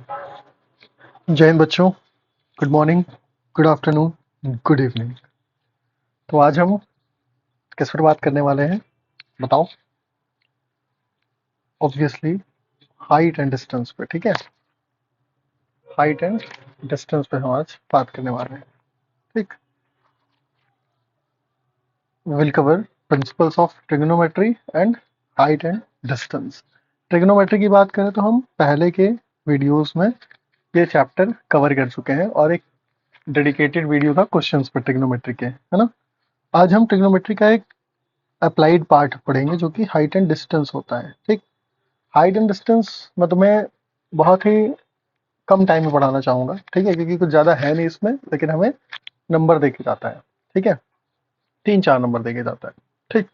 जय हिंद बच्चों। Good morning, good afternoon, good evening. तो आज हम किस पर बात करने वाले हैं बताओ। ऑब्वियसली हाइट एंड डिस्टेंस पे, ठीक है। हाइट एंड डिस्टेंस पे हम आज बात करने वाले हैं, ठीक। Will cover principles of trigonometry and height and distance. Trigonometry की बात करें तो हम पहले के वीडियोस में ये चैप्टर कवर कर चुके हैं और एक डेडिकेटेड वीडियो था क्वेश्चंस पर ट्रिग्नोमेट्री के, है ना। आज हम ट्रिग्नोमेट्री का एक अप्लाइड पार्ट पढ़ेंगे जो कि हाइट एंड डिस्टेंस होता है, ठीक। हाइट एंड डिस्टेंस मैं तुम्हें बहुत ही कम टाइम में पढ़ाना चाहूंगा, ठीक है, क्योंकि कुछ ज़्यादा है नहीं इसमें, लेकिन हमें नंबर देके जाता है, ठीक है। 3-4 नंबर देके जाता है, ठीक।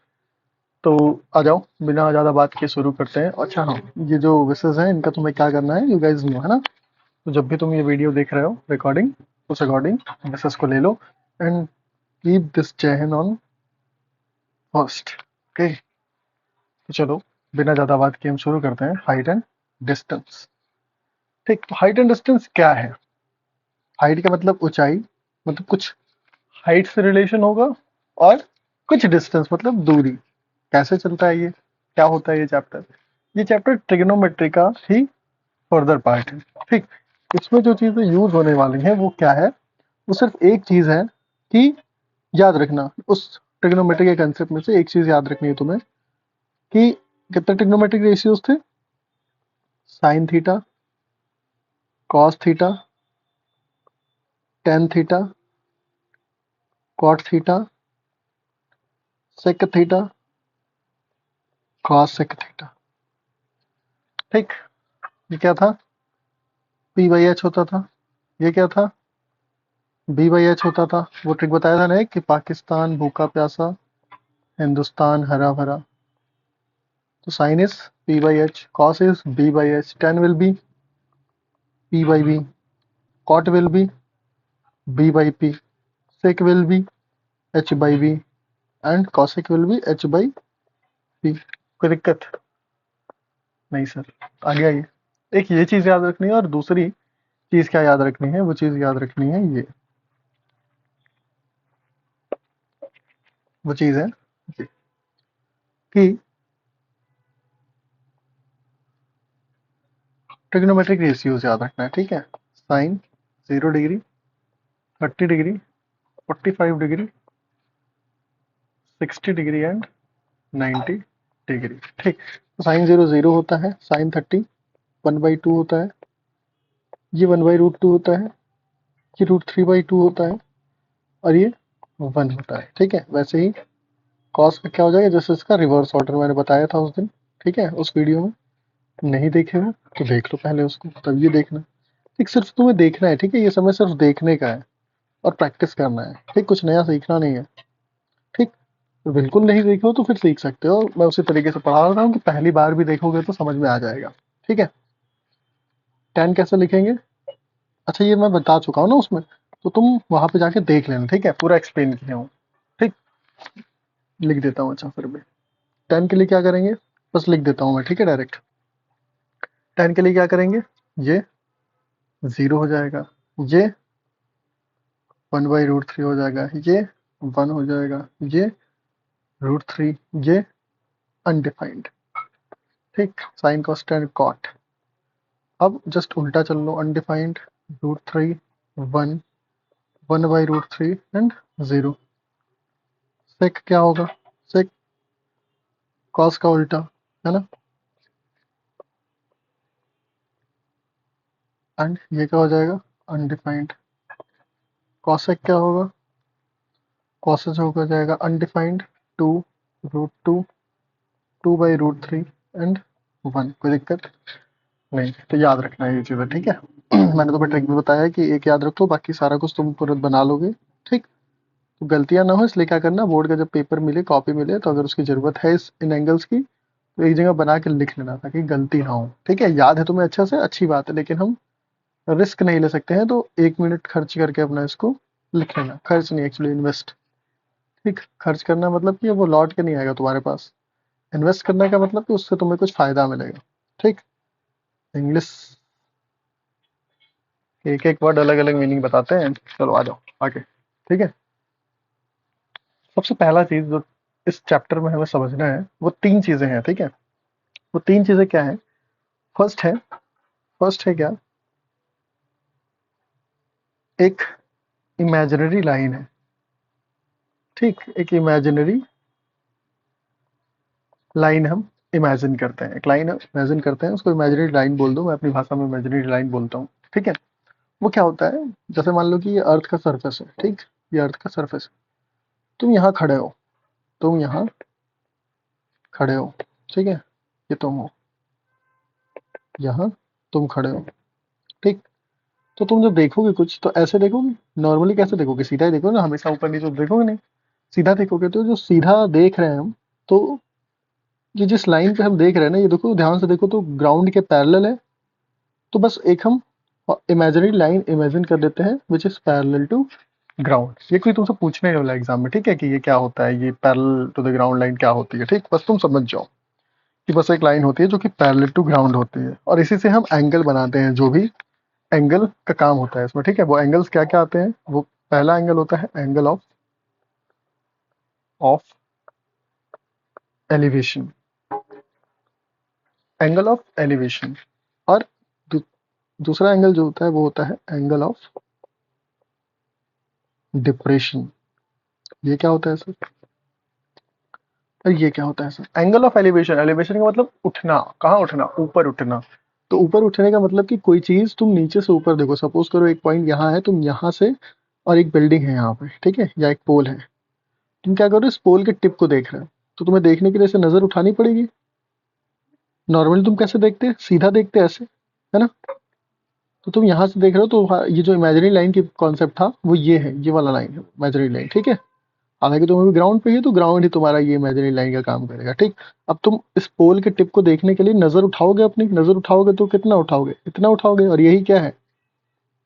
तो आ जाओ, बिना ज़्यादा बात के शुरू करते हैं। अच्छा हाँ, ये जो विशेष हैं इनका तुम्हें क्या करना है, यू गाइस नो, है ना। तो जब भी तुम ये वीडियो देख रहे हो रिकॉर्डिंग, उस अकॉर्डिंग विशेष को ले लो and keep this chain on first, okay. तो चलो, बिना ज़्यादा बात के हम शुरू करते हैं। हाइट एंड डिस्टेंस, ठीक। तो हाइट एंड डिस्टेंस क्या है? हाइट का मतलब ऊंचाई, मतलब कुछ हाइट से रिलेशन होगा, और कुछ डिस्टेंस मतलब दूरी। कैसे चलता है ये, क्या होता है ये चैप्टर? ये चैप्टर ट्रिग्नोमेट्री का ही फर्दर पार्ट है, ठीक। इसमें जो चीजें यूज होने वाली हैं वो क्या है? वो सिर्फ एक चीज है कि याद रखना, उस ट्रिग्नोमेट्री के कंसेप्ट में से एक चीज याद रखनी है तुम्हें कि कितने ट्रिग्नोमेट्रिक रेशियोज थे? Sine theta, cos theta, tan theta, cot theta, sec theta, cosec theta, ठीक। ये क्या था? पी बाई एच होता था। ये क्या था? बी बाई एच होता था। वो ट्रिक बताया था ना एक, कि पाकिस्तान भूखा प्यासा, हिंदुस्तान हरा भरा। तो sine is P by H, cos is B by H, tan will be P by B, cot will be B by P, sec will be H by B, and cosec will be H by P. कोई दिक्कत? नहीं sir. आगे आइए। एक ये चीज याद रखनी है, और दूसरी चीज क्या याद रखनी है? वो चीज याद रखनी है ये, वो चीज है ये, कि ट्रिग्नोमेट्रिक रेशियोज याद रखना है, ठीक है। Sine 0 degree, 30 degree, 45 degree, 60 degree and 90 degree, ठीक। तो साइन 0 0 होता है, साइन 30 1/2 होता है, ये 1/√2 होता है, ये √3/2 होता है, और ये 1 होता है, ठीक है। वैसे ही कॉस का क्या हो जाएगा? जैसे इसका रिवर्स ऑर्डर मैंने बताया था उस दिन, ठीक है, उस वीडियो में। नहीं देखे हो तो देख लो पहले उसको, तब ये देखना। ठीक, सिर्फ तुम्हें देखना है, ठीक है। ये समय सिर्फ देखने का है और प्रैक्टिस करना है, ठीक। कुछ नया सीखना नहीं है, ठीक। तो बिल्कुल नहीं देखे हो तो फिर सीख सकते हो, मैं उसी तरीके से पढ़ा रहा हूँ कि पहली बार भी देखोगे तो समझ में आ जाएगा, ठीक है। टेन कैसे लिखेंगे? अच्छा, ये मैं बता चुका हूँ ना उसमें, तो तुम वहां पे जाके देख लेना, ठीक है, पूरा एक्सप्लेन किया हूँ, ठीक। लिख देता हूँ, अच्छा फिर भी। टेन के लिए क्या करेंगे? बस लिख देता हूँ मैं, ठीक है, डायरेक्ट। टेन के लिए क्या करेंगे? ये 0 हो जाएगा, ये 1/√3 हो जाएगा, ये 1 हो जाएगा, ये √3, ये अनडिफाइंड, ठीक। Sine cos tan cot. अब जस्ट उल्टा चल लो, अनडिफाइंड, √3, 1, 1/√3 एंड 0। सेक क्या होगा? सेक कॉस का उल्टा, है ना। एंड ये क्या हो जाएगा? अनडिफाइंड। कॉसेक क्या होगा? कॉसेज होगा जाएगा अनडिफाइंड, 2 √2, 2/√3 एंड 1। कोई दिक्कत नहीं। तो याद रखना है ये चीज़ें, ठीक है। मैंने तुम्हें ट्रिक भी बताया है कि एक याद रखो, बाकी सारा कुछ तुम तुरंत बना लोगे, ठीक। तो गलतियां ना हो इसलिए क्या करना, बोर्ड का जब पेपर मिले, कॉपी मिले, तो अगर उसकी जरूरत है इस इन एंगल्स की, तो एक जगह बना के लिख लेना ताकि गलती ना हो, ठीक है। याद है तुम्हें अच्छा से, अच्छी बात है, लेकिन हम रिस्क नहीं ले सकते हैं, तो 1 मिनट खर्च करके अपना इसको लिख लेना। खर्च नहीं, एक्चुअली इन्वेस्ट, ठीक। खर्च करना मतलब कि वो लौट के नहीं आएगा तुम्हारे पास। इन्वेस्ट करने का मतलब कि उससे तुम्हें कुछ फायदा मिलेगा, ठीक। इंग्लिश एक एक वर्ड अलग अलग मीनिंग बताते हैं। चलो आ जाओ आगे। ठीक है, सबसे पहला चीज जो इस चैप्टर में हमें समझना है वो तीन चीजें हैं। ठीक है, वो तीन चीजें क्या है? फर्स्ट है, फर्स्ट है क्या? एक इमेजिनरी लाइन है। ठीक, एक इमेजिनरी लाइन हम इमेजिन करते हैं, एक लाइन इमेजिन करते हैं, उसको इमेजिनरी लाइन बोल दो, मैं अपनी भाषा में इमेजिनरी लाइन बोलता हूँ। ठीक है, वो क्या होता है? जैसे मान लो कि ये अर्थ का सरफेस है। ठीक, ये अर्थ का सरफेस है, तुम यहाँ खड़े हो, तुम यहाँ खड़े हो। ठीक है, ये तुम हो, यहाँ तुम खड़े हो। ठीक, तो तुम जब देखोगे कुछ तो ऐसे देखोगे, नॉर्मली कैसे देखोगे? सीधा ही देखोगे ना, हमेशा ऊपर नीचे तो देखोगे नहीं, सीधा देखोगे। तो जो सीधा देख रहे हैं हम, तो ये जिस लाइन पे हम देख रहे हैं ना, ये देखो ध्यान से देखो तो ग्राउंड के पैरेलल है। तो बस एक हम इमेजिनरी लाइन इमेजिन कर देते हैं which is parallel to ground. ये कोई तुमसे पूछने नहीं वाला एग्जाम में, ठीक है, कि ये क्या होता है, ये parallel to the ground line क्या होती है। ठीक, बस तुम समझ जाओ कि बस एक लाइन होती है जो कि पैरेलल टू ग्राउंड होती है, और इसी से हम एंगल बनाते हैं, जो भी एंगल का काम होता है इसमें। ठीक है, वो एंगल्स क्या क्या आते हैं? वो पहला एंगल होता है angle of of elevation, angle of elevation. और दू, दूसरा एंगल जो होता है वो होता है एंगल ऑफ डिप्रेशन। ये क्या होता है सर? और ये क्या होता है sir? Angle of elevation, elevation का मतलब उठना, कहाँ उठना? ऊपर उठना। तो ऊपर उठने का मतलब कि कोई चीज तुम नीचे से ऊपर देखो, सपोज करो एक पॉइंट यहाँ है, तुम यहाँ से, और एक बिल्डिंग है यहाँ पे, ठीक है, या एक पोल है, तुम क्या करो, इस पोल के टिप को देख रहे हो, तो तुम्हें देखने के लिए ऐसे नजर उठानी पड़ेगी। नॉर्मली तुम कैसे देखते हैं? सीधा देखते हैं ऐसे, है ना? तो तुम यहाँ से देख रहे हो, तो ये जो इमेजिनरी लाइन की कॉन्सेप्ट था वो ये है, ये वाला लाइन है इमेजिनरी लाइन। ठीक है, हालांकि तुम अभी ग्राउंड पे ही हो, तो ग्राउंड ही तुम्हारा ये इमेजिनरी लाइन का काम करेगा। ठीक, अब तुम इस पोल के टिप को देखने के लिए नजर उठाओगे, अपनी नजर उठाओगे तो कितना उठाओगे? इतना उठाओगे, और यही क्या है?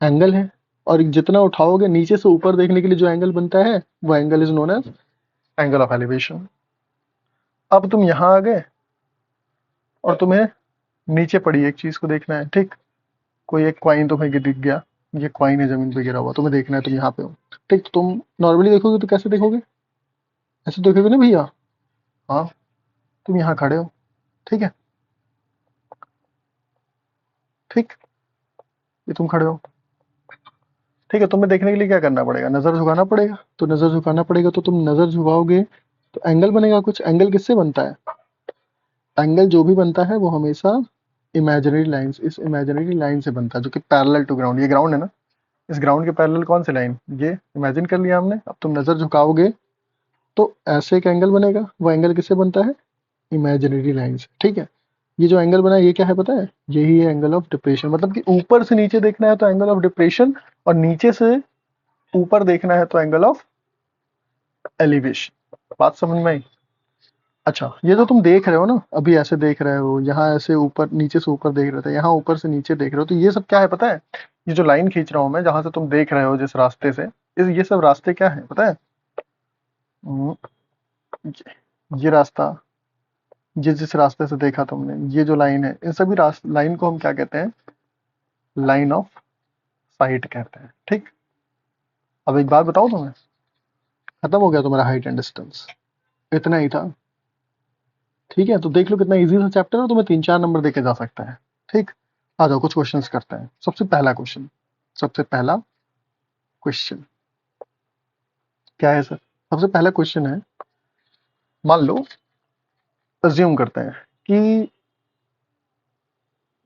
एंगल है। और जितना उठाओगे नीचे से ऊपर देखने के लिए जो एंगल बनता है, वो angle is known as angle of elevation. अब तुम यहाँ आ गए और तुम्हें नीचे पड़ी एक चीज को देखना है। ठीक, कोई एक क्वाइन तुम्हें दिख गया, ये क्वाइन है जमीन पे गिरा हुआ, तुम्हें देखना है, तुम यहाँ पे हो। ठीक, तो तुम नॉर्मली देखोगे तो कैसे देखोगे? ऐसे देखोगे ना भैया? हाँ, तुम यहाँ खड़े हो, ठीक है, ठीक, ये तुम खड़े हो, ठीक है, तुम्हें देखने के लिए क्या करना पड़ेगा? नजर झुकाना पड़ेगा। तो नजर झुकाना पड़ेगा, तो तुम नजर झुकाओगे तो एंगल बनेगा कुछ। एंगल किससे बनता है? एंगल जो भी बनता है वो हमेशा इमेजिनरी लाइन, इस इमेजिनरी लाइन से बनता है, जो कि पैरेलल टू ग्राउंड। ये ग्राउंड है ना, इस ग्राउंड के पैरेलल कौन सी लाइन? ये इमेजिन कर लिया हमने। अब तुम नजर झुकाओगे तो ऐसे एक एंगल बनेगा। वो एंगल किससे बनता है? इमेजिनरी लाइन से। ठीक है, ये जो एंगल बना है ये क्या है पता है? यही है एंगल ऑफ डिप्रेशन। मतलब कि ऊपर से नीचे देखना है तो एंगल ऑफ डिप्रेशन, और नीचे से ऊपर देखना है तो एंगल ऑफ एलिवेशन। बात समझ में आई? अच्छा, ये जो तुम देख रहे हो ना, अभी ऐसे देख रहे हो, यहाँ ऐसे ऊपर नीचे से ऊपर देख रहे थे, यहाँ ऊपर से नीचे देख रहे हो, तो ये सब क्या है पता है? ये जो लाइन खींच रहा हूं मैं, जहां से तुम देख रहे हो जिस रास्ते से, ये सब रास्ते क्या है पता है? हम्म, ये रास्ता, जिस जिस रास्ते से देखा तुमने, ये जो लाइन है, इन सभी लाइन को हम क्या कहते हैं? लाइन ऑफ साइट कहते हैं। ठीक, अब एक बात बताओ तुम्हें, खत्म हो गया तुम्हारा हाइट एंड डिस्टेंस, इतना ही था। ठीक है, तो देख लो कितना इजी सा चैप्टर है, तुम्हें 3-4 नंबर देके जा सकता है। ठीक, आ जाओ कुछ क्वेश्चंस करते हैं। सबसे पहला क्वेश्चन, सबसे पहला क्वेश्चन क्या है सर? सबसे पहला क्वेश्चन है, मान लो, अज्यूम करते हैं कि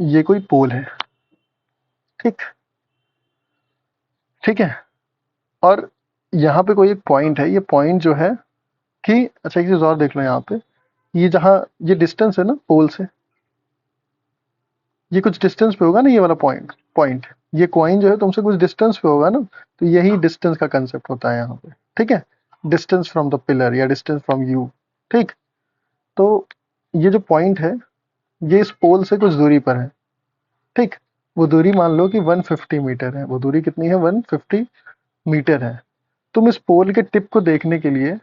ये कोई पोल है। ठीक, ठीक है, और यहाँ पे कोई एक पॉइंट है, ये पॉइंट जो है कि, अच्छा एक चीज और देख लो यहाँ पे, ये जहाँ ये डिस्टेंस है ना पोल से, ये कुछ डिस्टेंस पे होगा ना, ये वाला पॉइंट पॉइंट ये कॉइन जो है तुमसे कुछ डिस्टेंस पे होगा ना, तो यही डिस्टेंस का कंसेप्ट होता है यहाँ पे। ठीक है, डिस्टेंस फ्रॉम द पिलर या डिस्टेंस फ्रॉम यू। ठीक, तो ये जो पॉइंट है, ये इस पोल से कुछ दूरी पर है। ठीक, वो दूरी मान लो कि 150 मीटर है। वो दूरी कितनी है? 150 मीटर है। तुम इस पोल के टिप को देखने के लिए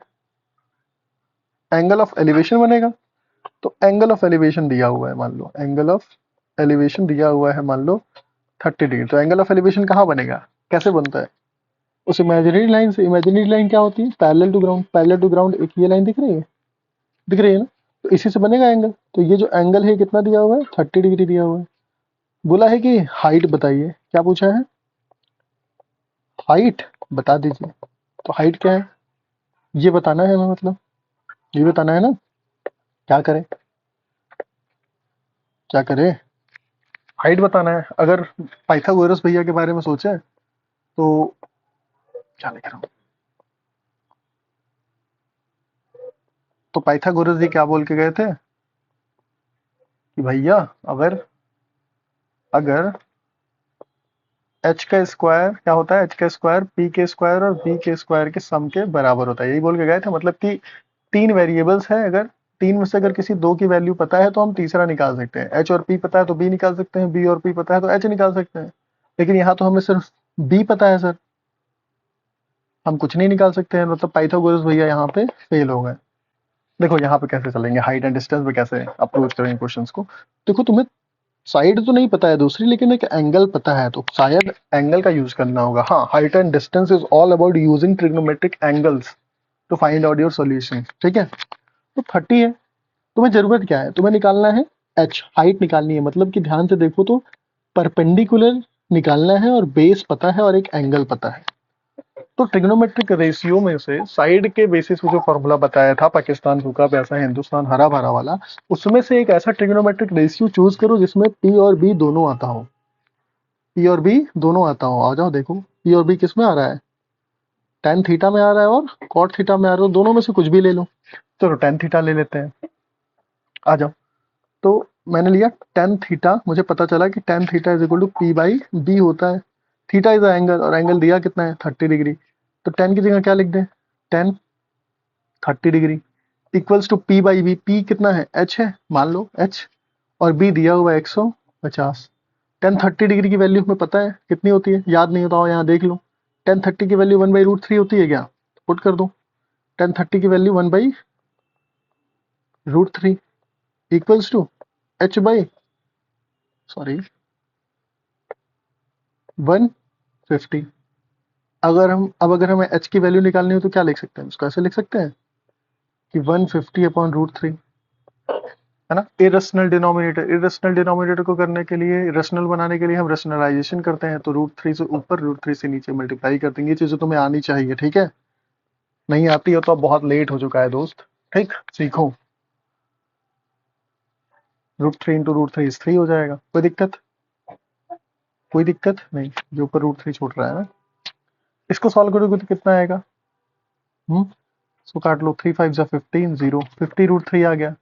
एंगल ऑफ एलिवेशन बनेगा। तो एंगल ऑफ एलिवेशन दिया हुआ है, मान लो एंगल ऑफ एलिवेशन दिया हुआ है, मान लो 30 डिग्री। तो एंगल ऑफ एलिवेशन कहाँ बनेगा, कैसे बनता है? उस इमेजिनरी लाइन से। इमेजिनरी लाइन क्या होती है? Parallel to ground. Parallel to ground एक ये लाइन दिख रही है, दिख रही है ना? तो इसी से बनेगा एंगल। तो ये जो एंगल है कितना दिया हुआ है? 30 डिग्री दिया हुआ है। बोला है कि हाइट बताइए, क्या पूछा है? हाइट बता दीजिए। तो हाइट क्या है ये बताना है हमें, मतलब ये बताना है ना। क्या करें, क्या करें? हाइट बताना है। अगर पाइथागोरस भैया के बारे में सोचे तो क्या लिख रहा हूँ, तो पाइथागोरस जी क्या बोल के गए थे कि भैया अगर अगर एच का स्क्वायर क्या होता है? एच का स्क्वायर पी के स्क्वायर और बी के स्क्वायर के सम के बराबर होता है, यही बोल के गए थे। मतलब कि तीन वेरिएबल्स है, अगर तीन में से अगर किसी दो की वैल्यू पता है तो हम तीसरा निकाल सकते हैं। एच और पी पता है तो बी निकाल सकते हैं, बी और पी पता है तो एच निकाल सकते हैं। लेकिन यहाँ तो हमें सिर्फ बी पता है सर, हम कुछ नहीं निकाल सकते हैं। मतलब पाइथागोरस भैया यहाँ पे फेल हो गए। देखो यहाँ पे कैसे चलेंगे, हाइट एंड डिस्टेंस पे कैसे अप्रोच करेंगे क्वेश्चंस को। देखो तुम्हें साइड तो नहीं पता है दूसरी, लेकिन एक एंगल पता है, तो शायद एंगल का यूज करना होगा। हाँ, height and distance is all about using trigonometric angles to find out your solution. ठीक है, तो 30 है। तुम्हें जरूरत क्या है? तुम्हें निकालना है एच, हाइट निकालनी है। मतलब कि ध्यान से देखो तो परपेंडिकुलर निकालना है और बेस पता है और एक एंगल पता है। तो ट्रिग्नोमेट्रिक रेशियो में से साइड के बेसिस पे जो फॉर्मूला बताया था, पाकिस्तान सूखा पैसा हिंदुस्तान हरा भरा वाला, उसमें से एक ऐसा ट्रिग्नोमेट्रिक रेशियो चूज करो जिसमें पी और बी दोनों आता हो। पी और बी दोनों आता हो। आ जाओ देखो, पी और बी किस में आ रहा है? टेन थीटा में आ रहा है और कॉट थीटा में आ रहा है। दोनों में से कुछ भी ले लो। चलो टेन थीटा ले लेते हैं, आ जाओ। तो मैंने लिया टेन थीटा, मुझे पता चला कि tan theta is equal to P by B होता है। थीटा इज एंगल और एंगल दिया कितना है? 30 डिग्री। तो टेन की जगह क्या लिख दें? Tan 30 degree equals to P by B. P कितना है? एच है, मान लो एच, और बी दिया हुआ है 150। टेन 30 डिग्री की वैल्यू हमें पता है कितनी होती है, याद नहीं होता हो यहाँ देख लो। टेन 30 की वैल्यू 1/√3 होती है क्या? पुट कर दो। टेन 30 की value 1/√3 equals to H by, sorry, 150। अगर हमें एच की वैल्यू निकालनी हो तो क्या लिख सकते हैं? उसको ऐसे लिख सकते हैं कि 150/√3, है ना। इरेशनल डिनोमिनेटर को करने के लिए, रेशनल बनाने के लिए हम रेशनलाइजेशन करते हैं। तो √3 से ऊपर, √3 से नीचे मल्टीप्लाई कर देंगे। ये चीजें तुम्हें आनी चाहिए, ठीक है। नहीं आती हो तो अब बहुत लेट हो चुका है दोस्त। ठीक, सीखो। √3 इंटू √3 3 हो जाएगा। कोई दिक्कत? कोई दिक्कत नहीं, जो ऊपर √3 छूट रहा है ना। इसको सॉल्व करोगे तो कितना आएगा? इसको काट लो, 3 5 15, 0, 50√3 आ गया।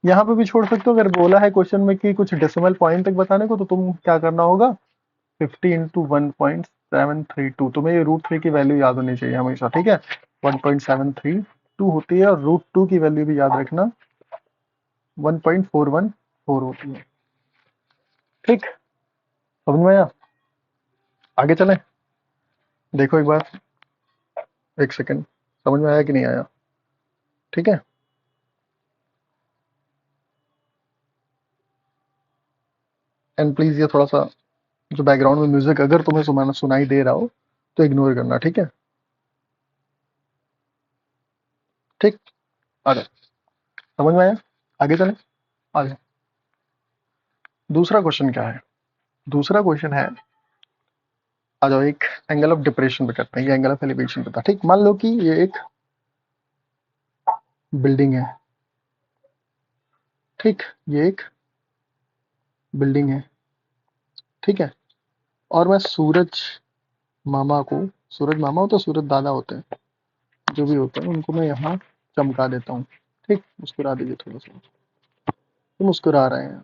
यहाँ पे भी छोड़ सकते हो। अगर बोला है क्वेश्चन में कि कुछ डेसिमल पॉइंट तक बताने को, तो तुम क्या करना होगा? 50 इंटू 1.732। तुम्हें ये √3 की वैल्यू याद होनी चाहिए हमेशा, ठीक है। 1.732 होती है, और √2 की वैल्यू भी याद रखना, 1.414 होती है। ठीक, समझ में आया? आगे चलें। देखो एक बार, एक सेकंड, समझ में आया कि नहीं आया? ठीक है, एंड प्लीज ये थोड़ा सा जो बैकग्राउंड में म्यूजिक अगर तुम्हें सुनाई दे रहा हो तो इग्नोर करना, ठीक है। ठीक, आ जाओ। समझ में आया? आगे चलें, आ जाओ। दूसरा क्वेश्चन क्या है? दूसरा क्वेश्चन है, आ जाओ, एक एंगल ऑफ डिप्रेशन पे करते हैं। ये एंगल ऑफ एलिवेशन पे था। ठीक, मान लो कि ये एक बिल्डिंग है। ठीक, ये एक बिल्डिंग है, ठीक है। और मैं सूरज मामा को, सूरज मामा हो तो सूरज दादा होते हैं, जो भी होते हैं, उनको मैं यहाँ चमका देता हूँ। ठीक, मुस्कुरा दीजिए थोड़ा सा। तो मुस्कुरा रहे हैं,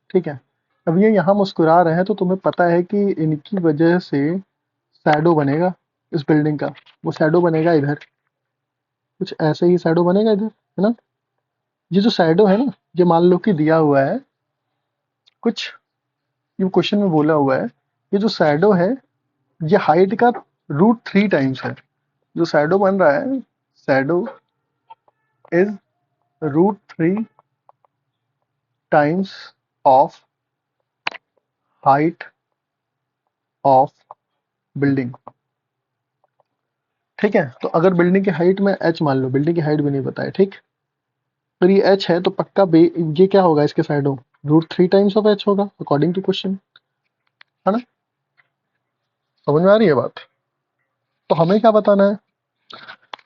ठीक है। अब ये यहाँ मुस्कुरा रहे हैं तो तुम्हें पता है कि इनकी वजह से शैडो बनेगा इस बिल्डिंग का। वो शैडो बनेगा इधर, कुछ ऐसे ही शैडो बनेगा इधर, है ना। ये जो शैडो है ना, ये मान लो कि दिया हुआ है कुछ, ये क्वेश्चन में बोला हुआ है, ये जो शैडो है ये हाइट का √3 टाइम्स है। जो शैडो बन रहा है, shadow is √3 times of height of building. ठीक है, तो अगर बिल्डिंग की हाइट में h मान लो, बिल्डिंग की हाइट भी नहीं पता है, ठीक, पर ये h है तो पक्का ये क्या होगा इसके साइडों, √3 टाइम्स ऑफ h होगा अकॉर्डिंग टू क्वेश्चन, है ना? समझ में आ रही है बात? तो हमें क्या बताना है,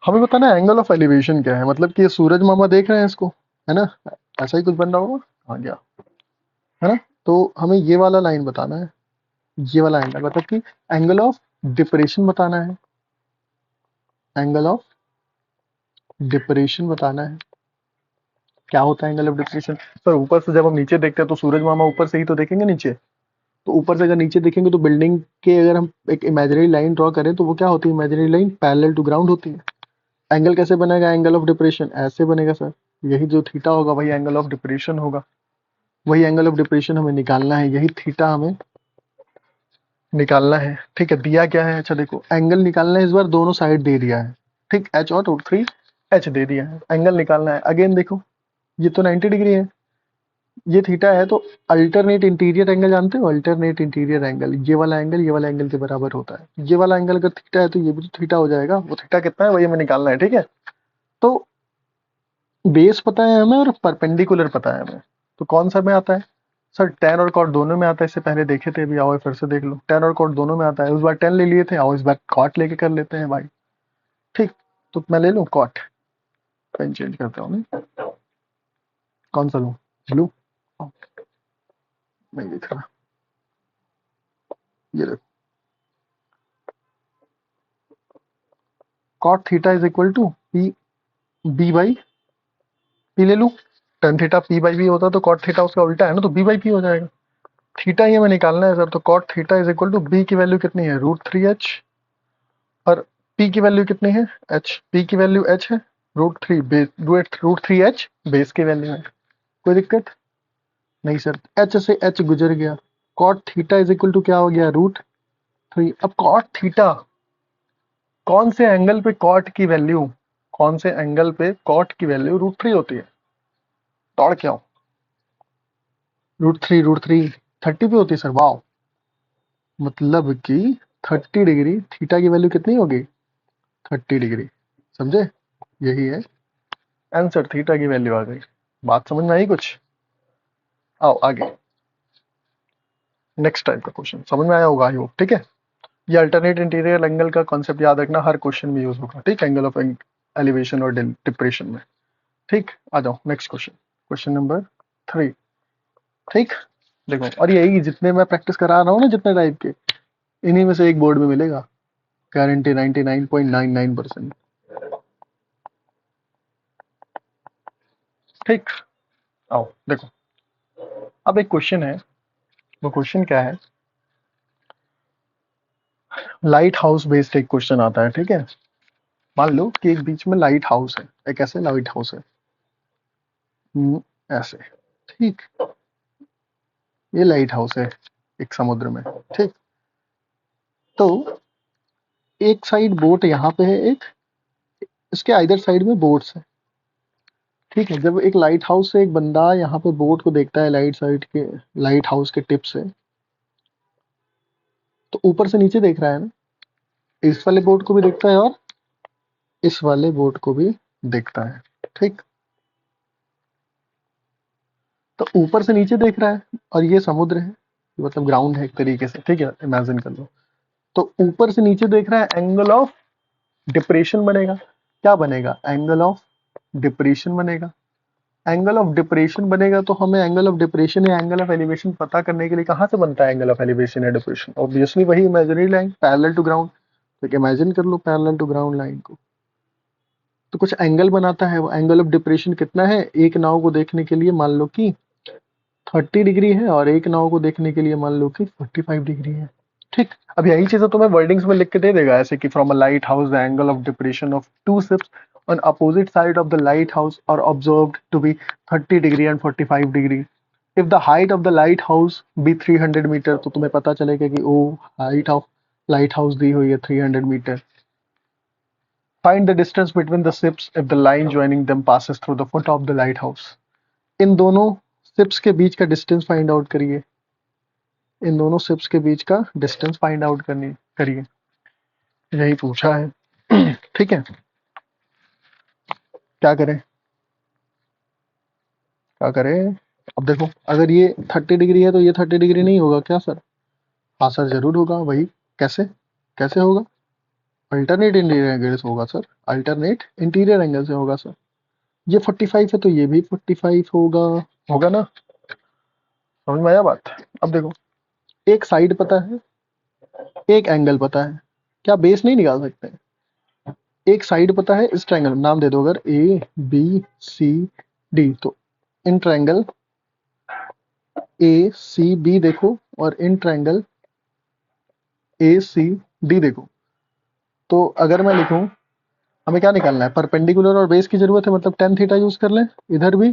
हमें बताना है एंगल ऑफ एलिवेशन क्या है, मतलब कि ये सूरज मामा देख रहे हैं इसको, है ना, ऐसा ही कुछ बन रहा होगा, हाँ क्या, है ना? तो हमें ये वाला लाइन बताना है, ये वाला एंगल, मतलब कि एंगल ऑफ डिप्रेशन बताना है, एंगल ऑफ डिप्रेशन बताना है। क्या होता है एंगल ऑफ डिप्रेशन? सर ऊपर से जब हम नीचे देखते हैं तो सूरज मामा ऊपर से ही तो देखेंगे नीचे, तो ऊपर से अगर नीचे देखेंगे तो बिल्डिंग के अगर हम एक इमेजिनरी लाइन ड्रॉ करें तो वो क्या होती है, imaginary line parallel to ground होती है। एंगल कैसे बनेगा एंगल ऑफ डिप्रेशन? ऐसे बनेगा सर, यही जो थीटा होगा वही एंगल ऑफ डिप्रेशन होगा, वही एंगल ऑफ डिप्रेशन हमें निकालना है, यही थीटा हमें निकालना है। ठीक है, दिया क्या है, अच्छा देखो एंगल निकालना है, इस बार दोनों साइड दे दिया है, ठीक, h और √3 h दे दिया है, एंगल निकालना है। अगेन देखो ये तो 90 डिग्री है, ये थीटा है, तो अल्टरनेट इंटीरियर एंगल जानते हो, अल्टरनेट इंटीरियर एंगल, ये वाला एंगल ये वाला एंगल के बराबर होता है, ये वाला एंगल अगर थीटा है तो ये भी तो थीटा हो जाएगा, वो थीटा कितना है वही हमें निकालना है। ठीक है, तो बेस पता है हमें और परपेंडिकुलर पता है हमें, तो कौन सा में आता है सर, tan और cot दोनों में आता है, इससे पहले देखे थे, अभी आओ फिर से देख लो, tan और cot दोनों में आता है, उस बार tan ले लिए थे, आओ इस बार cot लेके कर लेते हैं भाई। ठीक, तो मैं ले लूँ cot, पेन चेंज करता हूँ मैं, कौन सा लूँ, ब्लू, नहीं दिख रहा, ये देखो, cot theta is equal to P B by P ले लूँ, tan theta P by B होता तो cot थीटा उसका उल्टा है ना, तो बी बाई पी हो जाएगा। थीटा ये हमें निकालना है सर, तो cot theta is equal to B की वैल्यू कितनी है, √3h, और p की वैल्यू कितनी है, h, p की वैल्यू h है, √3 बेस, √3h बेस की वैल्यू है, कोई दिक्कत नहीं सर, h से h गुजर गया, cot theta is equal to क्या हो गया, √3। अब cot थीटा, कौन से एंगल पे cot की वैल्यू, कौन से एंगल पे cot की वैल्यू √3 होती है, दौड़ क्या हो, √3 30 पे होती है सर, वाह, मतलब कि 30 डिग्री, थीटा की वैल्यू कितनी होगी, 30 डिग्री, समझे, यही है आंसर, थीटा की वैल्यू आ गई। बात समझ में आई कुछ? आओ आगे, नेक्स्ट टाइप का क्वेश्चन समझ में आया होगा आई होप। ठीक है, ये अल्टरनेट इंटीरियर एंगल का कॉन्सेप्ट याद रखना, हर क्वेश्चन में यूज होगा, ठीक, एंगल ऑफ एलिवेशन और डिप्रेशन में। ठीक, आ जाओ नेक्स्ट क्वेश्चन, क्वेश्चन नंबर 3। ठीक, देखो, और यही जितने मैं प्रैक्टिस करा रहा हूँ ना, जितने टाइप के, इन्हीं में से एक बोर्ड में मिलेगा, गारंटी 99.99%। ठीक, आओ देखो, अब एक क्वेश्चन है, वो क्वेश्चन क्या है, लाइट हाउस बेस्ड एक क्वेश्चन आता है। ठीक है, मान लो कि एक बीच में लाइट हाउस है, एक ऐसे लाइट हाउस है, ऐसे, ठीक, ये लाइट हाउस है एक समुद्र में, ठीक, तो एक साइड बोट यहाँ पे है, एक इसके आइदर साइड में बोट्स है। ठीक है, जब एक लाइट हाउस से एक बंदा यहाँ पे बोट को देखता है, लाइट हाउस के टिप से, तो ऊपर से नीचे देख रहा है ना, इस वाले बोट को भी देखता है और इस वाले बोट को भी देखता है। ठीक, तो ऊपर से नीचे देख रहा है और ये समुद्र है, मतलब ग्राउंड है एक तरीके से, ठीक है, इमेजिन कर लो। तो ऊपर से नीचे देख रहा है, एंगल ऑफ डिप्रेशन बनेगा, क्या बनेगा, एंगल ऑफ डिप्रेशन बनेगा। एंगल ऑफ डिप्रेशन बनेगा तो हमें एंगल ऑफ डिप्रेशन या एंगल ऑफ एलिवेशन पता करने के लिए कहाँ से बनता है एंगल ऑफ एलिवेशन या डिप्रेशन, ऑब्वियसली वही imaginary line parallel to ground. तो इमेजिन कर लो पैरेलल टू ग्राउंड लाइन को, तो कुछ एंगल बनाता है, वो एंगल ऑफ डिप्रेशन कितना है, एक नाव को देखने के लिए मान लो कि 30 डिग्री है और एक नाव को देखने के लिए मान लो कि 45 डिग्री है। ठीक, अब यही चीजें तुम्हें वर्डिंग्स में लिख के दे देगा, ऐसे कि from a lighthouse the angle of depression of two ships on opposite side of the lighthouse are observed to be 30 degree and 45 degree. If the height of the lighthouse be 300 metre, तो तुम्हें पता चलेगा कि ओ height of light house दी हुई है 300 metre. Find the distance between the ships if the line joining them passes through the foot of the lighthouse. इन दोनों ships के बीच का डिस्टेंस फाइंड आउट करिए। इन दोनों शिप्स के बीच का डिस्टेंस फाइंड आउट करनी करिए, यही पूछा है। ठीक है, क्या करें क्या करें। अब देखो, अगर ये 30 डिग्री है तो ये 30 डिग्री नहीं होगा क्या सर? हाँ सर, जरूर होगा। वही, कैसे कैसे होगा? अल्टरनेट इंटीरियर एंगल से होगा सर, अल्टरनेट इंटीरियर एंगल से होगा सर। ये 45 है तो ये भी 45 होगा, होगा ना? समझ में आया बात? अब देखो, एक साइड पता है, एक एंगल पता है, क्या बेस नहीं निकाल सकते? एक साइड पता है, इस ट्रायंगल नाम दे दो अगर ए बी सी डी, तो in triangle A C B देखो और in triangle A C D देखो। तो अगर मैं लिखूं, हमें क्या निकालना है? परपेंडिकुलर और बेस की जरूरत है, मतलब टेन थीटा यूज कर लें इधर भी,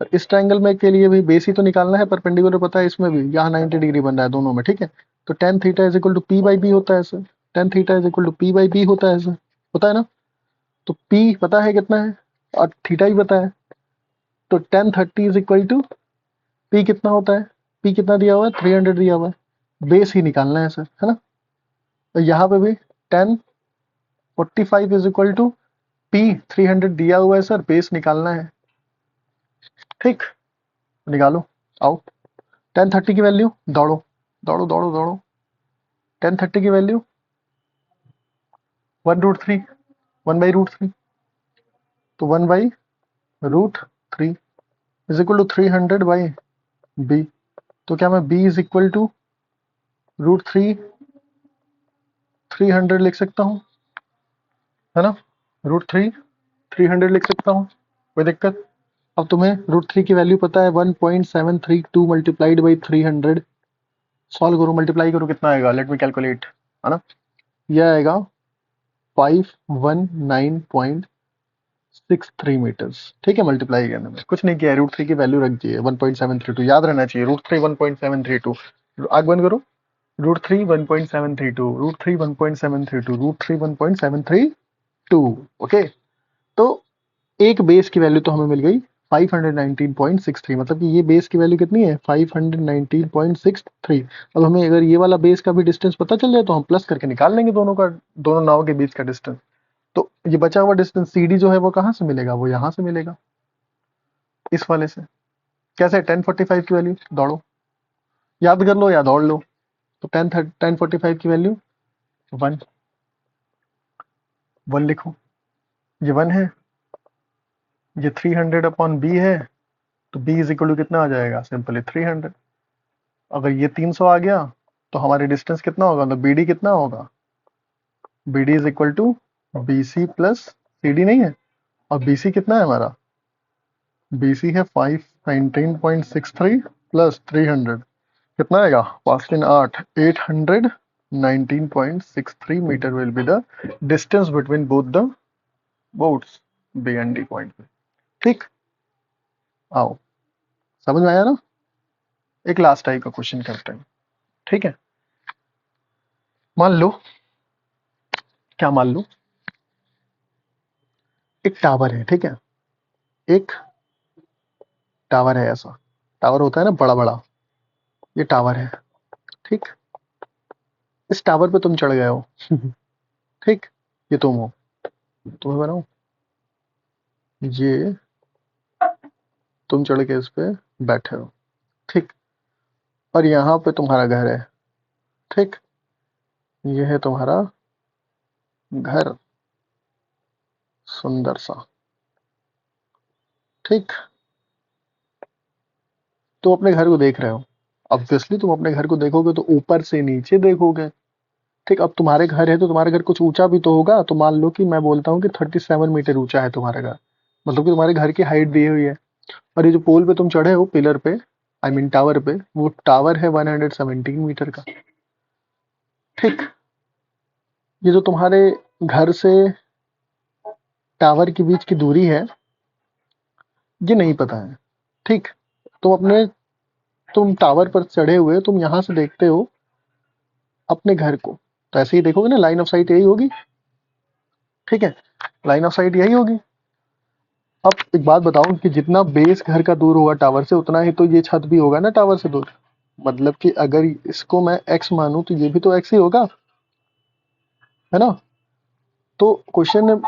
और इस ट्रायंगल में के लिए भी बेस ही तो निकालना है, परपेंडिकुलर पता है इसमें भी, यहाँ 90 डिग्री बन रहा है दोनों में, ठीक है। तो tan theta is equal to P by B होता है sir, tan theta is equal to P by B होता है सर, होता है ना? तो पी पता है कितना है और थीटा ही पता है, तो tan thirty is equal to P कितना होता है? पी कितना दिया हुआ है? 300 दिया हुआ है, बेस ही निकालना है सर, है ना? तो यहाँ पे भी tan 45 is equal to P 300 दिया हुआ है सर, बेस निकालना है, ठीक। निकालो, आओ। 1030 की वैल्यू, दौड़ो दौड़ो दौड़ो दौड़ो। 1030 की वैल्यू 1√3, 1/√3, तो 1/√3 is equal to 300 by B. तो क्या मैं बी इज इक्वल टू √3 300 लिख सकता हूँ, है ना? √3 300 लिख सकता हूँ, कोई दिक्कत? अब तुम्हें √3 की वैल्यू पता है 1.732 मल्टीप्लाइड बाई 300, सॉल्व करो, मल्टीप्लाई करो, कितना आएगा? लेट मी कैलकुलेट, है ना? यह आएगा 519.63 मीटर्स, ठीक है। मल्टीप्लाई करने में कुछ नहीं किया, √3 की वैल्यू रख दी है 1.732, याद रहना चाहिए, √3 1.732। आग बंद करो, √3 1.732, √3 1.732, √3 1.732, ओके। तो एक बेस की वैल्यू तो हमें मिल गई 519.63, मतलब कि ये बेस की वैल्यू कितनी है? 519.63। अब हमें अगर ये वाला बेस का भी डिस्टेंस पता चल जाए तो हम प्लस करके निकाल लेंगे दोनों का, दोनों नाव के बीच का डिस्टेंस। तो ये बचा हुआ डिस्टेंस सी डी जो है वो कहाँ से मिलेगा? वो यहाँ से मिलेगा, इस वाले से। कैसे? 1045 की वैल्यू, दौड़ो, याद कर लो या दौड़ लो। तो 1045 की वैल्यू 1, 1 लिखो, ये 1 है, ये 300 अपॉन बी है, तो बी इज इक्वल टू कितना आ जाएगा? सिंपली 300। अगर ये 300 आ गया तो हमारे डिस्टेंस कितना होगा? मतलब बी डी कितना होगा? B D is equal to B C plus C D, नहीं है? और बी सी कितना है हमारा? बी सी है 519.63 प्लस 300, कितना आएगा? 5 3 8, 819.63 metre will be the distance between both the boats, B and D point पे, ठीक। आओ, समझ में आया ना? एक लास्ट टाइप का क्वेश्चन करते हैं, ठीक है। मान लो, क्या मान लो, एक टावर है, ठीक है। एक टावर है, ऐसा टावर होता है ना बड़ा बड़ा, ये टावर है, ठीक। इस टावर पे तुम चढ़ गए हो, ठीक। ये तुम हो, तुम्हें बनाओ, ये तुम चढ़ के इस पे बैठे हो, ठीक। और यहाँ पे तुम्हारा घर है, ठीक। ये है तुम्हारा घर, सुंदर सा, ठीक। तुम अपने घर को देख रहे हो, ऑब्वियसली तुम अपने घर को देखोगे तो ऊपर से नीचे देखोगे, ठीक। अब तुम्हारे घर है तो तुम्हारा घर कुछ ऊंचा भी तो होगा, तो मान लो कि मैं बोलता हूँ कि 37 मीटर ऊंचा है तुम्हारा घर, मतलब कि तुम्हारे घर की हाइट दी हुई है। और ये जो पोल पे तुम चढ़े हो, पिलर पे, आई मीन टावर पे, वो टावर है 117 मीटर का, ठीक। ये जो तुम्हारे घर से टावर के बीच की दूरी है, ये नहीं पता है, ठीक। तुम टावर पर चढ़े हुए, तुम यहाँ से देखते हो अपने घर को, तो ऐसे ही देखोगे ना, लाइन ऑफ साइट यही होगी, ठीक है। लाइन ऑफ साइट यही होगी। अब एक बात बताओ कि जितना बेस घर का दूर होगा टावर से, उतना ही तो ये छत भी होगा ना टावर से दूर, मतलब कि अगर इसको मैं x मानूं तो ये भी तो x ही होगा, है ना। तो क्वेश्चन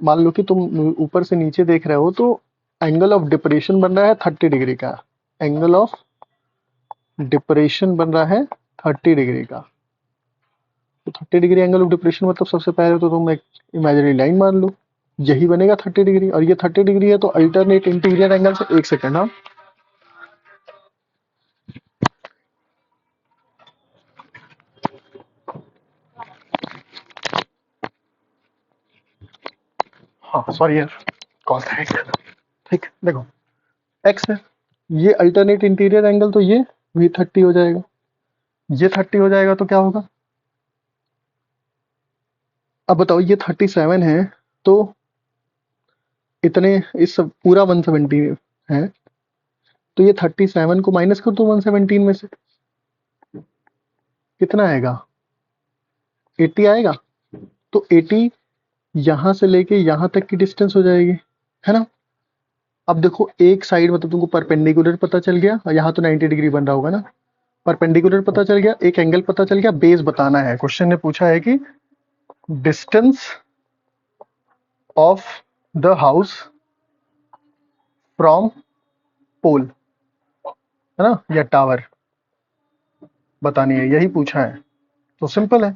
मान लो कि तुम ऊपर से नीचे देख रहे हो, तो एंगल ऑफ डिप्रेशन बन रहा है 30 डिग्री का। एंगल ऑफ डिप्रेशन बन रहा है 30 डिग्री का। तो 30 डिग्री एंगल ऑफ डिप्रेशन मतलब सबसे पहले तो तुम एक इमेजिनरी लाइन मान लो, यही बनेगा 30 डिग्री, और ये 30 डिग्री है तो अल्टरनेट इंटीरियर एंगल से, एक सेकेंड। हाँ सॉरी यार, कॉल था एक। ठीक, देखो एक्स है, ये अल्टरनेट इंटीरियर एंगल, तो ये भी 30 हो जाएगा, ये 30 हो जाएगा, तो क्या होगा। अब बताओ, ये 37 है, तो इतने इस सब पूरा 170 है, तो ये 37 को माइनस कर दो 117 में से, कितना आएगा, 80 आएगा। तो 80 यहां से लेके यहां तक की डिस्टेंस हो जाएगी, है ना। अब देखो एक साइड मतलब तुमको परपेंडिकुलर पता चल गया, और यहाँ तो 90 डिग्री बन रहा होगा ना, परपेंडिकुलर पता चल गया, एक एंगल पता चल गया, बेस बताना है। क्वेश्चन ने पूछा है कि distance of the house from pole, है ना, या टावर बतानी है, यही पूछा है। तो सिंपल है,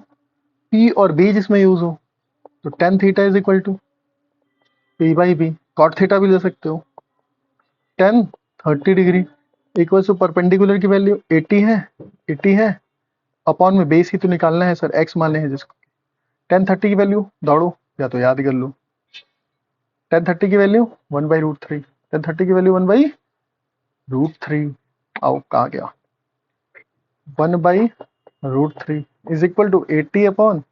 पी और बी जिसमें यूज हो, तो tan theta is equal to P by B, cot theta भी ले सकते हो। Tan 30 degree equal to perpendicular की वैल्यू 80 है, 80 है, अपॉन में बेस ही तो निकालना है सर, एक्स मानने हैं जिसको। टेन 30 की वैल्यू दौड़ो, या तो याद कर लो। टेन 30 की वैल्यू 1/√3, टेन 30 की वैल्यू 1/√3। आओ कहाँ गया, 1/√3 is equal to 80 upon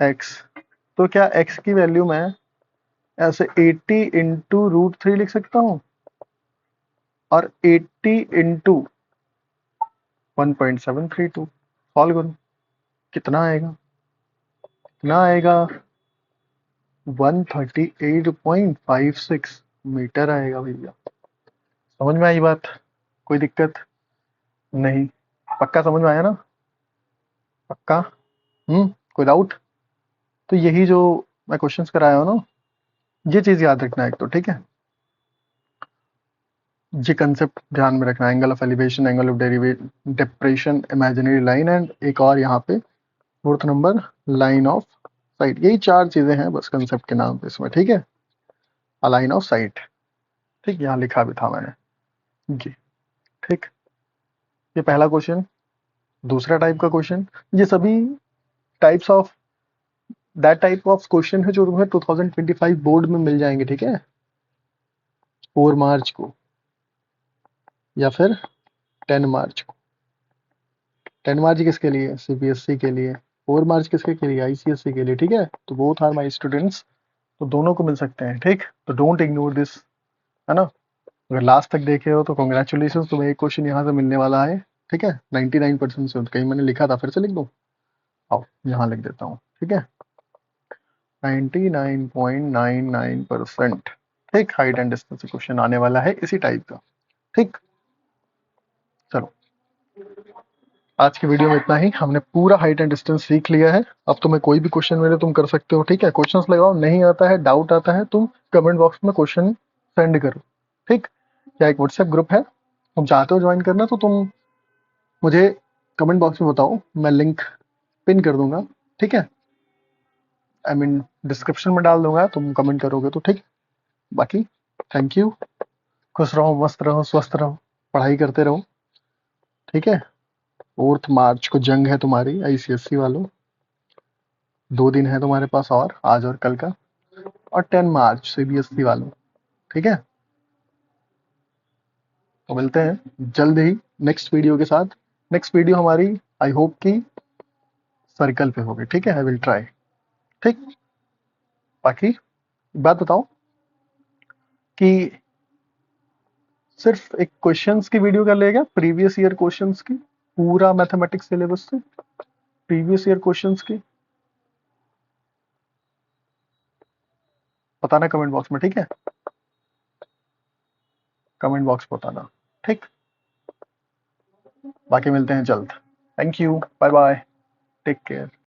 X. तो क्या एक्स की वैल्यू मैं ऐसे 80 इंटू √3 लिख सकता हूँ, और 80 इंटू 1.732 सॉल्व करूँ, कितना आएगा, कितना आएगा, 138.56 मीटर आएगा भैया। समझ में आई बात, कोई दिक्कत नहीं, पक्का समझ में आया ना, पक्का। कोई डाउट। तो यही जो मैं क्वेश्चंस कराया हूँ ना, ये चीज याद रखना है एक तो, ठीक है। ये कंसेप्ट ध्यान में रखना, angle of elevation, angle of depression, imaginary line, and एक और यहाँ पे fourth number line of site. यही चार चीजें हैं बस कंसेप्ट के नाम पे इसमें, ठीक है। लाइन ऑफ साइट, ठीक, यहाँ लिखा भी था मैंने जी। ठीक, ये पहला क्वेश्चन। दूसरा टाइप का क्वेश्चन, ये सभी types of that type of question है जो तुम्हें 2025 बोर्ड में मिल जाएंगे, ठीक है, 4 मार्च को या फिर 10 मार्च को। 10 मार्च किसके लिए, सीबीएसई के लिए। 4 मार्च किसके के लिए, आईसीएसई के लिए, ठीक है। तो बोथ आर माई स्टूडेंट्स, तो दोनों को मिल सकते हैं, ठीक। तो डोंट इग्नोर दिस, है ना। अगर लास्ट तक देखे हो तो कॉन्ग्रेचुलेशन, तुम्हें एक क्वेश्चन यहाँ से मिलने वाला है, ठीक है। 99% से, कहीं मैंने लिखा था, फिर से लिख दूँ, आओ यहाँ लिख देता हूँ, ठीक है। 99.99%, ठीक, हाइट एंड डिस्टेंस से क्वेश्चन आने वाला है इसी टाइप का, ठीक। चलो, आज की वीडियो में इतना ही, हमने पूरा हाइट एंड डिस्टेंस सीख लिया है। अब तुम्हें कोई भी क्वेश्चन मिले तुम कर सकते हो, ठीक है। क्वेश्चंस लगाओ, नहीं आता है, डाउट आता है, तुम कमेंट बॉक्स में क्वेश्चन सेंड करो, ठीक। या एक व्हाट्सएप ग्रुप है, तुम चाहते हो ज्वाइन करना तो तुम मुझे कमेंट बॉक्स में बताओ, मैं लिंक पिन कर दूंगा, ठीक है। आई मीन डिस्क्रिप्शन में डाल दूंगा, तुम कमेंट करोगे तो, ठीक। बाकी थैंक यू, खुश रहो, मस्त रहो, स्वस्थ रहो, पढ़ाई करते रहो, ठीक है। 4 मार्च को जंग है तुम्हारी आईसीएससी वालों, 2 दिन है तुम्हारे पास, और आज और कल का, और 10 मार्च सीबीएसई वालों, ठीक है। तो मिलते हैं जल्द ही नेक्स्ट वीडियो के साथ। नेक्स्ट वीडियो हमारी आई होप कि सर्कल पे होगी, ठीक है। आई विल ट्राई, ठीक। बाकी बात बताओ कि सिर्फ एक क्वेश्चंस की वीडियो कर लेगा, प्रीवियस ईयर क्वेश्चंस की, पूरा मैथमेटिक्स सिलेबस से प्रीवियस ईयर क्वेश्चंस की, बताना कमेंट बॉक्स में, ठीक है। कमेंट बॉक्स बताना, ठीक। बाकी मिलते हैं जल्द। Thank you, bye bye, take care.